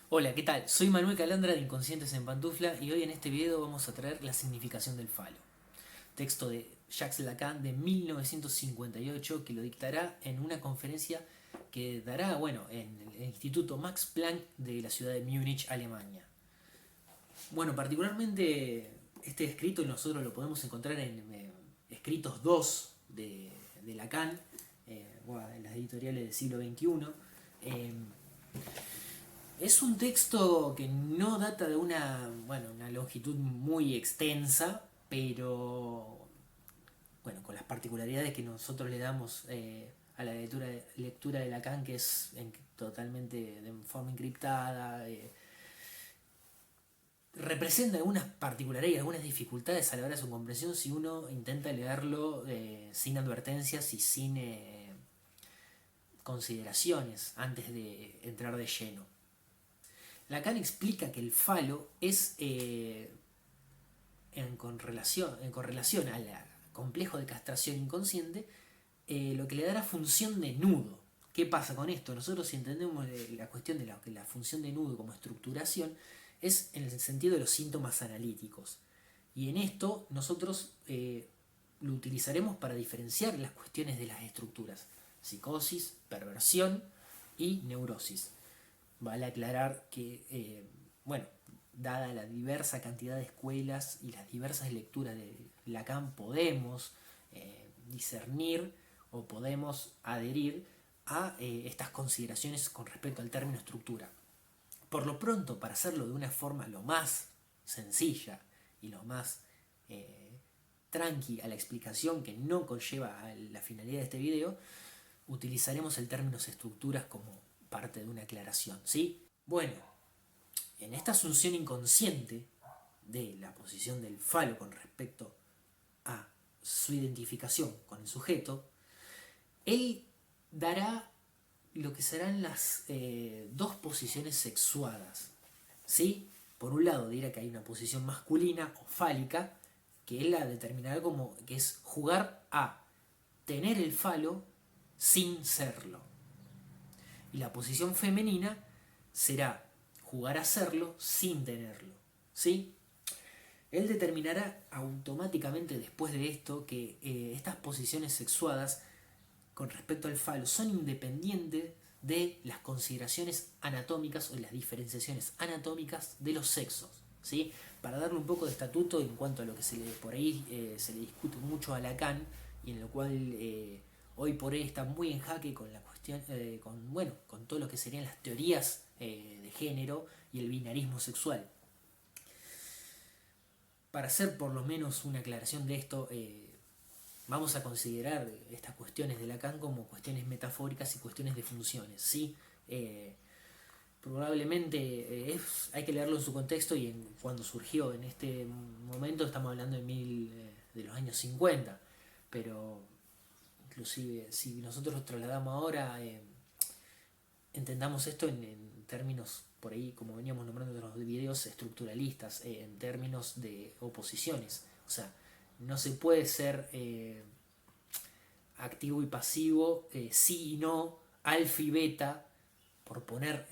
Hola, ¿qué tal? Soy Manuel Calandra de Inconscientes en Pantufla y hoy en este video vamos a traer la significación del falo. Texto de Jacques Lacan de 1958 que lo dictará en una conferencia que dará, en el Instituto Max Planck de la ciudad de Múnich, Alemania. Bueno, particularmente este escrito nosotros lo podemos encontrar en escritos 2 de Lacan, en las editoriales del siglo XXI. Es un texto que no data de una longitud muy extensa, pero con las particularidades que nosotros le damos a la lectura de Lacan, que es totalmente de forma encriptada, representa algunas particularidades y algunas dificultades a la hora de su comprensión si uno intenta leerlo sin advertencias y sin consideraciones antes de entrar de lleno. Lacan explica que el falo es en correlación al complejo de castración inconsciente, lo que le da la función de nudo. ¿Qué pasa con esto? Nosotros, si entendemos la cuestión de la función de nudo como estructuración, es en el sentido de los síntomas analíticos. Y en esto nosotros lo utilizaremos para diferenciar las cuestiones de las estructuras: psicosis, perversión y neurosis. Vale aclarar que, dada la diversa cantidad de escuelas y las diversas lecturas de Lacan, podemos discernir o podemos adherir a estas consideraciones con respecto al término estructura. Por lo pronto, para hacerlo de una forma lo más sencilla y lo más tranqui a la explicación, que no conlleva a la finalidad de este video, utilizaremos el término estructuras como parte de una aclaración, ¿sí? Bueno, en esta asunción inconsciente de la posición del falo con respecto a su identificación con el sujeto, él dará lo que serán las dos posiciones sexuadas, ¿sí? Por un lado dirá que hay una posición masculina o fálica, que él la determinará como que es jugar a tener el falo sin serlo. Y la posición femenina será jugar a serlo sin tenerlo, ¿sí? Él determinará automáticamente después de esto que estas posiciones sexuadas con respecto al falo son independientes de las consideraciones anatómicas o las diferenciaciones anatómicas de los sexos, ¿sí? Para darle un poco de estatuto en cuanto a lo que por ahí se le discute mucho a Lacan, y en lo cual hoy por hoy está muy en jaque con la cuestión, con todo lo que serían las teorías de género y el binarismo sexual. Para hacer por lo menos una aclaración de esto, vamos a considerar estas cuestiones de Lacan como cuestiones metafóricas y cuestiones de funciones, ¿sí? Probablemente hay que leerlo en su contexto y en cuando surgió. En este momento estamos hablando de los años 50, pero inclusive si nosotros lo trasladamos ahora, entendamos esto en términos, por ahí como veníamos nombrando en los videos, estructuralistas, en términos de oposiciones. O sea, no se puede ser activo y pasivo, sí y no, alfa y beta, por poner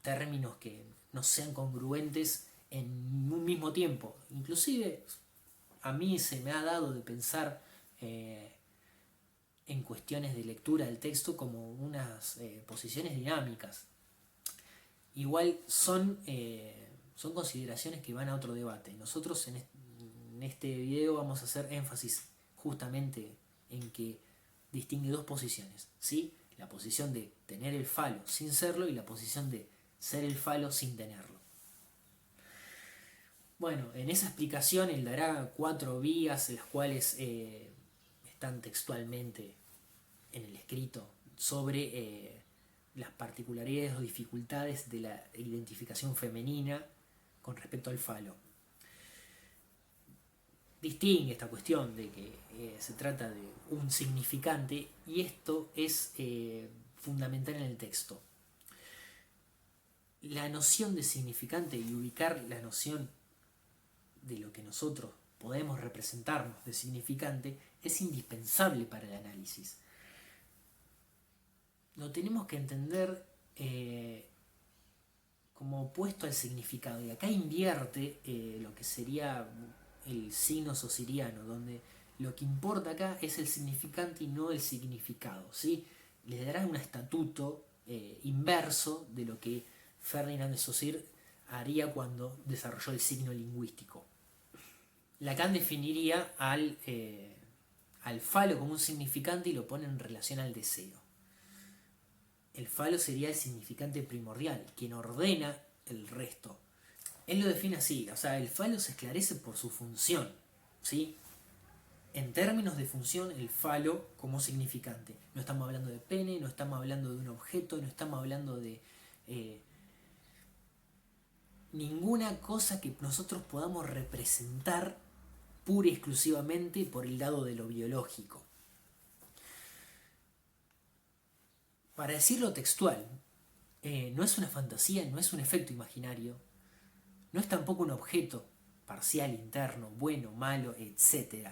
términos que no sean congruentes en un mismo tiempo. Inclusive a mí se me ha dado de pensar en cuestiones de lectura del texto como unas posiciones dinámicas. Igual son consideraciones que van a otro debate. Nosotros en este video vamos a hacer énfasis justamente en que distingue dos posiciones, ¿sí? La posición de tener el falo sin serlo y la posición de ser el falo sin tenerlo. Bueno, en esa explicación él dará 4 vías, las cuales están textualmente en el escrito, sobre las particularidades o dificultades de la identificación femenina con respecto al falo. Distingue esta cuestión de que se trata de un significante, y esto es fundamental en el texto. La noción de significante y ubicar la noción de lo que nosotros podemos representarnos de significante es indispensable para el análisis. lo tenemos que entender como opuesto al significado. Y acá invierte lo que sería el signo sosiriano, donde lo que importa acá es el significante y no el significado, ¿sí? Le dará un estatuto inverso de lo que Ferdinand de Saussure haría cuando desarrolló el signo lingüístico. Lacan definiría al falo como un significante y lo pone en relación al deseo. El falo sería el significante primordial, quien ordena el resto. Él lo define así, o sea, el falo se esclarece por su función, ¿sí? En términos de función, el falo como significante. No estamos hablando de pene, no estamos hablando de un objeto, no estamos hablando de ninguna cosa que nosotros podamos representar pura y exclusivamente por el lado de lo biológico. Para decirlo textual, no es una fantasía, no es un efecto imaginario, no es tampoco un objeto parcial, interno, bueno, malo, etc.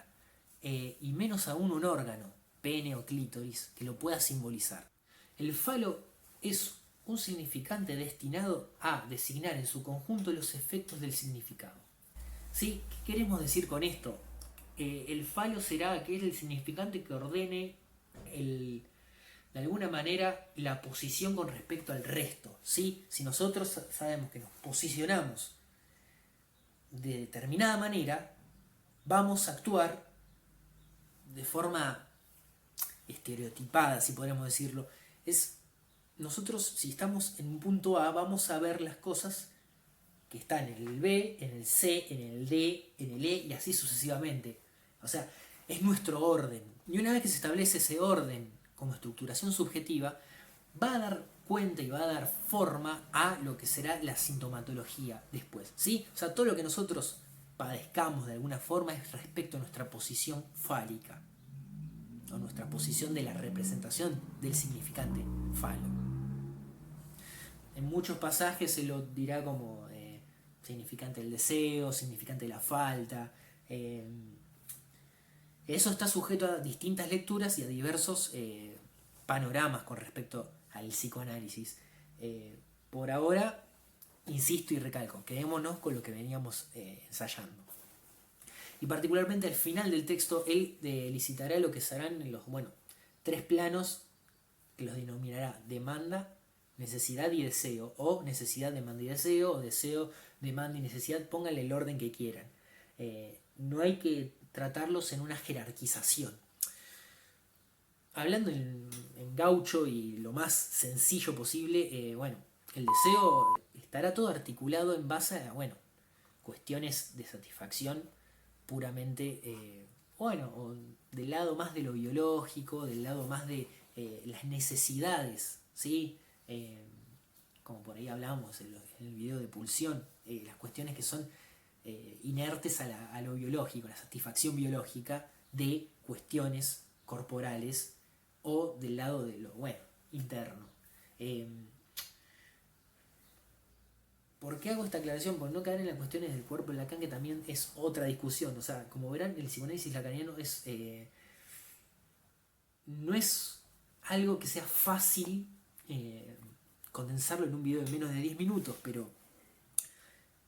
Y menos aún un órgano, pene o clítoris, que lo pueda simbolizar. El falo es un significante destinado a designar en su conjunto los efectos del significado. ¿Sí? ¿Qué queremos decir con esto? El falo será aquel significante que ordene de alguna manera la posición con respecto al resto. ¿Sí? Si nosotros sabemos que nos posicionamos de determinada manera, vamos a actuar de forma estereotipada, si podríamos decirlo. Nosotros, si estamos en un punto A, vamos a ver las cosas que están en el B, en el C, en el D, en el E y así sucesivamente. O sea, es nuestro orden. Y una vez que se establece ese orden como estructuración subjetiva, va a dar cuenta y va a dar forma a lo que será la sintomatología después, ¿sí? O sea, todo lo que nosotros padezcamos de alguna forma es respecto a nuestra posición fálica, o nuestra posición de la representación del significante falo. En muchos pasajes se lo dirá como significante del deseo, significante de la falta. Eso está sujeto a distintas lecturas y a diversos panoramas con respecto al psicoanálisis. Por ahora, insisto y recalco, quedémonos con lo que veníamos ensayando. Y particularmente al final del texto, él licitará lo que serán los, tres planos que los denominará demanda, necesidad y deseo, o necesidad, demanda y deseo, o deseo, demanda y necesidad, pónganle el orden que quieran. No hay que tratarlos en una jerarquización. Hablando en gaucho y lo más sencillo posible, el deseo estará todo articulado en base a, cuestiones de satisfacción puramente, o del lado más de lo biológico, del lado más de las necesidades, ¿sí? Como por ahí hablábamos en el video de pulsión, las cuestiones que son inertes a lo biológico, la satisfacción biológica de cuestiones corporales o del lado de lo interno. ¿Por qué hago esta aclaración? Por no caer en las cuestiones del cuerpo de Lacan, que también es otra discusión. O sea, como verán, el psicoanálisis lacaniano no es algo que sea fácil condensarlo en un video de menos de 10 minutos, pero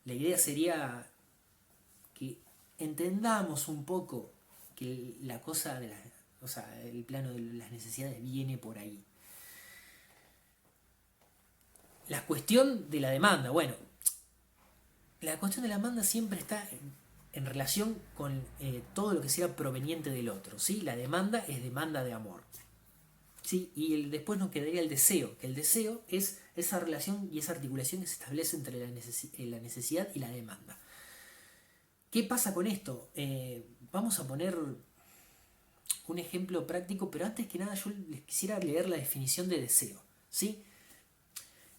la idea sería que entendamos un poco que la cosa de el plano de las necesidades viene por ahí. La cuestión de la demanda, la cuestión de la demanda siempre está en relación con todo lo que sea proveniente del otro, ¿sí? La demanda es demanda de amor, ¿sí? Y después nos quedaría el deseo, que el deseo es esa relación y esa articulación que se establece entre la necesidad y la demanda. ¿Qué pasa con esto? Vamos a poner un ejemplo práctico, pero antes que nada yo les quisiera leer la definición de deseo, ¿sí?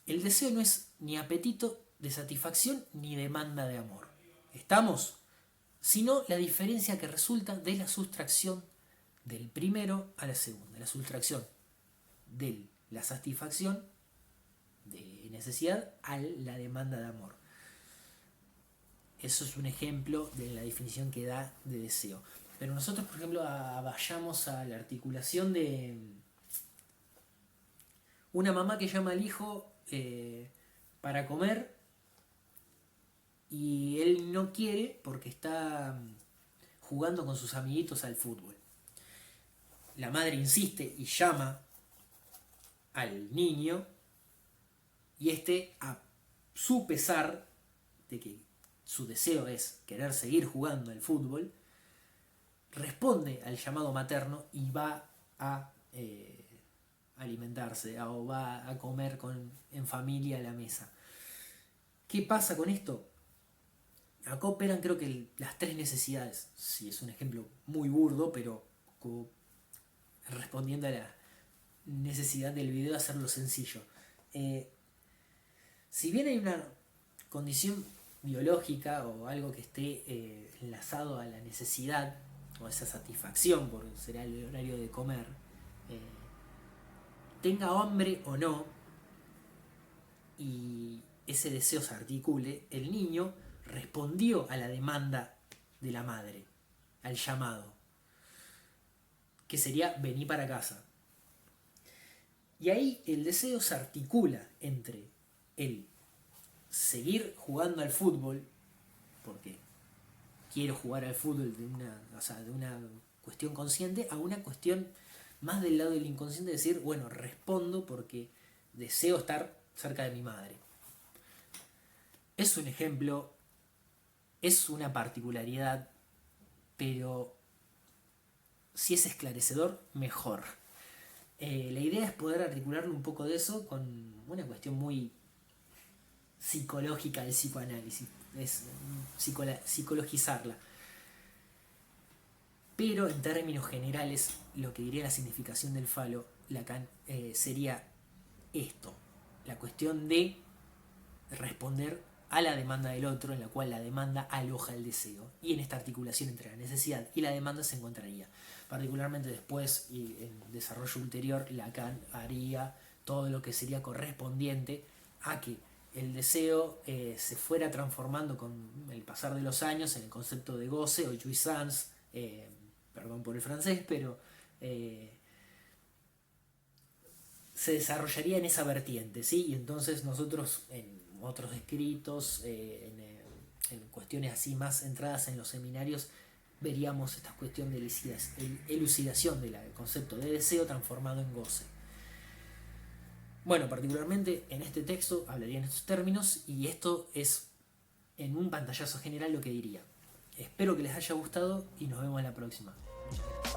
El deseo no es ni apetito de satisfacción ni demanda de amor. ¿Estamos? Sino la diferencia que resulta de la sustracción del primero a la segunda, la sustracción de la satisfacción de necesidad a la demanda de amor. Eso es un ejemplo de la definición que da de deseo. Pero nosotros, por ejemplo, vayamos a la articulación de Una mamá que llama al hijo para comer y él no quiere porque está jugando con sus amiguitos al fútbol. La madre insiste y llama al niño y este, a su pesar de que su deseo es querer seguir jugando al fútbol, responde al llamado materno y va a alimentarse o va a comer en familia a la mesa. ¿Qué pasa con esto? Acá operan creo que las tres necesidades. Sí, es un ejemplo muy burdo, pero como respondiendo a la necesidad del video de hacerlo sencillo. Si bien hay una condición biológica o algo que esté enlazado a la necesidad o a esa satisfacción, porque será el horario de comer, tenga hambre o no, y ese deseo se articule, el niño respondió a la demanda de la madre, al llamado, que sería vení para casa. Y ahí el deseo se articula entre el seguir jugando al fútbol, porque quiero jugar al fútbol de una cuestión consciente, a una cuestión más del lado del inconsciente, de decir, bueno, respondo porque deseo estar cerca de mi madre. Es un ejemplo, es una particularidad, pero si es esclarecedor, mejor. La idea es poder articularle un poco de eso con una cuestión muy psicológica del psicoanálisis, es psicologizarla. Pero en términos generales, lo que diría la significación del falo, Lacan, sería esto, la cuestión de responder a la demanda del otro, en la cual la demanda aloja el deseo. Y en esta articulación entre la necesidad y la demanda se encontraría. Particularmente después y en desarrollo ulterior, Lacan haría todo lo que sería correspondiente a que el deseo se fuera transformando con el pasar de los años en el concepto de goce o jouissance, perdón por el francés, pero se desarrollaría en esa vertiente, ¿sí? Y entonces nosotros en otros escritos, en cuestiones así más entradas en los seminarios, veríamos esta cuestión de elucidación del concepto de deseo transformado en goce. Bueno, particularmente en este texto hablaría en estos términos y esto es en un pantallazo general lo que diría. Espero que les haya gustado y nos vemos en la próxima. Muchas gracias.